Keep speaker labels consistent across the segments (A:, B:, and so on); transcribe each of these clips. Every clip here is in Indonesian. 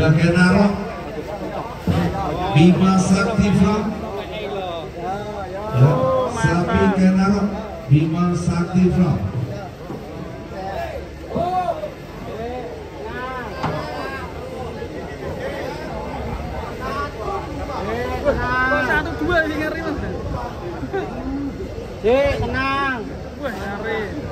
A: Ya Kenaro Bima Sakti Farm. Ya, sapi Kenaro Bima Sakti Farm.
B: Satu dua ini ngeri mas. Tenang. Wah ngeri.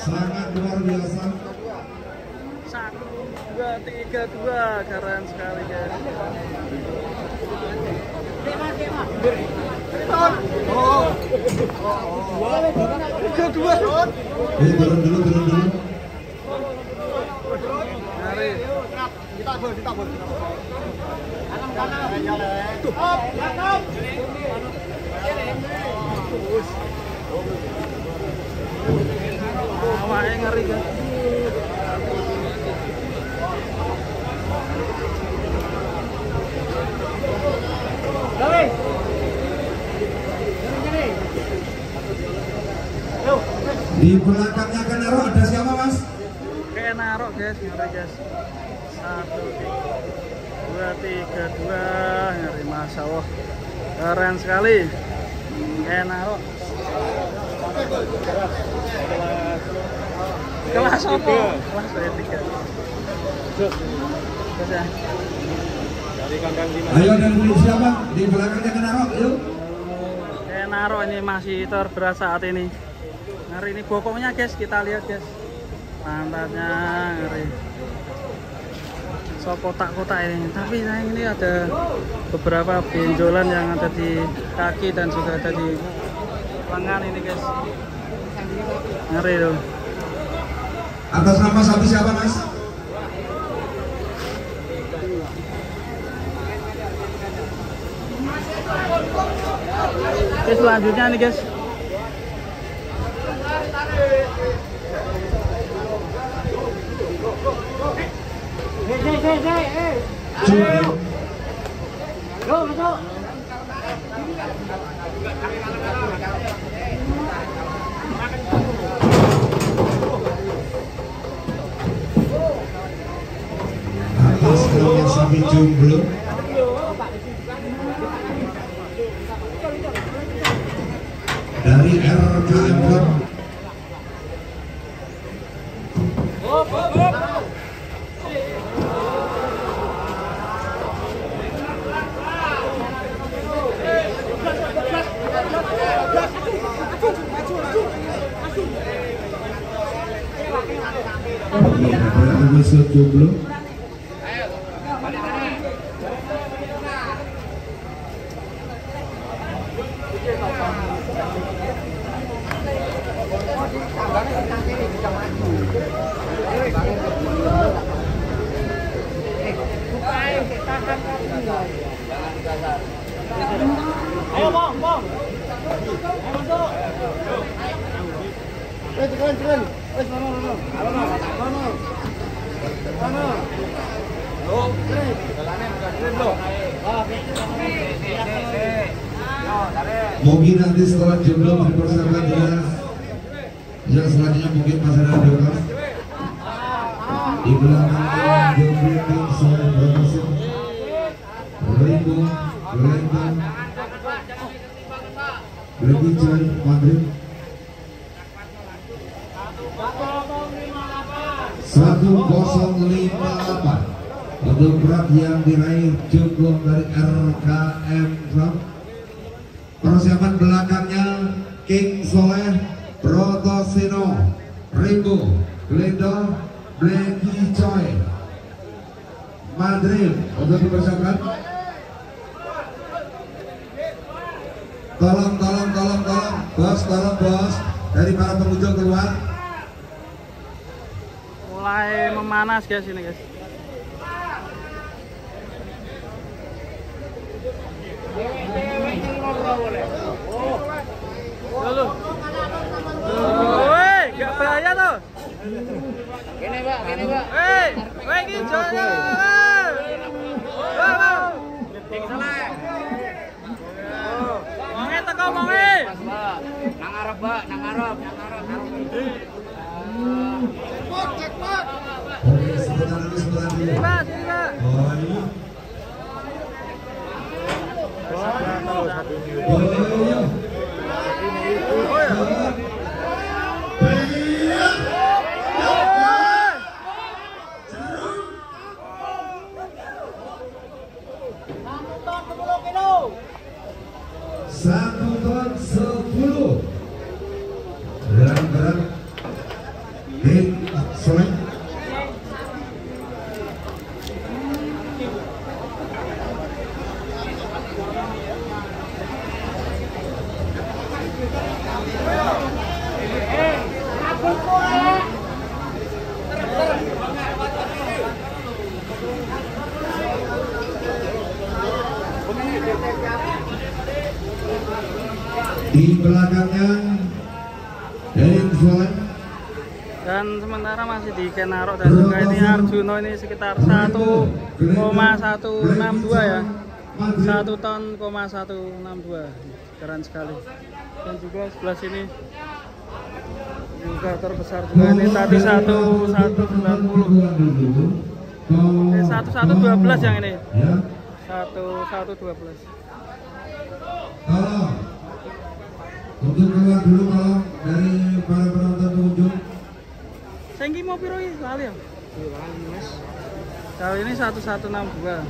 A: Sangat luar biasa.
B: 1, 2, 3, 2 keren sekali guys.
A: Turun dulu.
B: Kita awalnya ngeri kan.
A: Di belakangnya Kenaro ada siapa mas?
B: Kenaro guys, ngeri guys. 1, 2, 3, 2 ngeri, masya Allah keren sekali Kenaro. Kelas apa? Kelas 3. Ya.
A: Ayo dan beli siapa? Di belakangnya Kenaro, yuk.
B: Kenaro ini masih terberat saat ini. Ngeri ini bokongnya guys, kita lihat guys. Pantatnya ngeri. So kotak-kotak ini. Tapi sayang ini ada beberapa benjolan yang ada di kaki dan juga ada di lengan ini guys. Ngeri tuh.
A: Atas nama sapi siapa mas?
B: Oke, selanjutnya nih guys.
A: Atas nama sapi jomblo. Dari RKM. Jomblo.
B: Ayo bong. Ayo masuk. Turun. Wes mana. Oh, jalannya bukan keren loh.
A: Mungkin nanti setelah jomblo dipersiapkan dia. Yang selanjutnya mungkin masih ada dokter. Di belakangnya jomblo tim saya berhasil. Rainbow, Blacky Joy Madrid 1058 untuk berat yang diraih cukup dari RKM Farm. Persiapan belakangnya King Soleh, Protosino, Rainbow, Glendo, Blacky Joy Madrid untuk dipersiapkan. Tolong bos dari para pengunjung keluar.
B: Mulai memanas guys ini guys. Woi, gak bahaya tuh.
A: Satu ton 10 gerak-gerak tim Soleh. Di belakangnya tim Soleh.
B: Dan sementara masih di Kenaro dan juga ini Arjuno ini sekitar 1,162 ya. 1 ton, 162. Keren sekali. Dan juga sebelah sini juga terbesar juga ini tadi 1,190. Ini 1,112 yang ini. 1,112.
A: Tolong untuk keluar dulu kalau dari para penonton pengunjung.
B: Sengki mau piro iki lali ya? Kalau ini 1,162.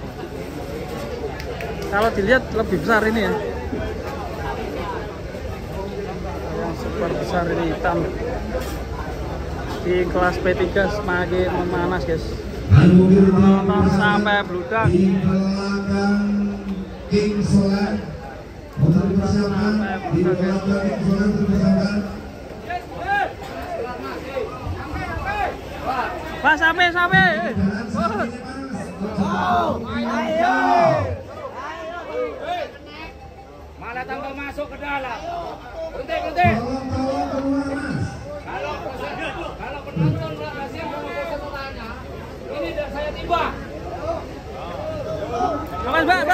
B: Kalau dilihat lebih besar ini ya. Yang super besar ini hitam. Di kelas P3 semakin memanas guys. Penonton sampai bludak.
A: Di belakang tim Soleh untuk dipersiapkan. Di belakang tim Soleh untuk dipersiapkan.
B: Pak sampai.
C: Malah tanggal masuk ke dalam. Berhenti.
A: Tolong keluar mas.
C: Kalau penonton rahasia mau tanya, ini dan saya tiba.
B: Awas, Pak.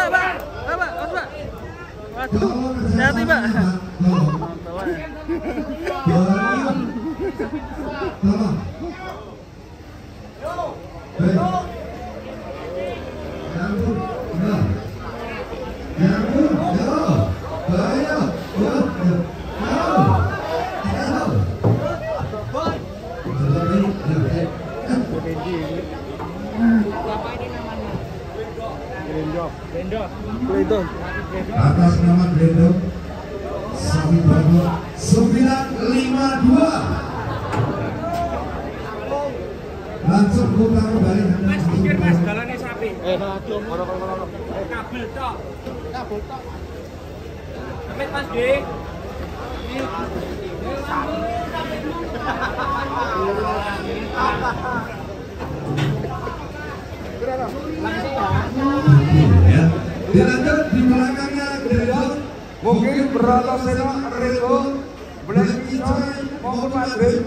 B: Waduh, hati, Pak. Blendo.
A: Atas nama Blendo Sapi Bravo 952. Langsung putar kembali.
C: Mas pikir mas jalannya sapi. Kabel tok. Amit mas D.
A: Ya, dilanjut di belakangnya Blendo.
D: Mungkin Broto Seno, Rego, Black Icoy maupun Madrid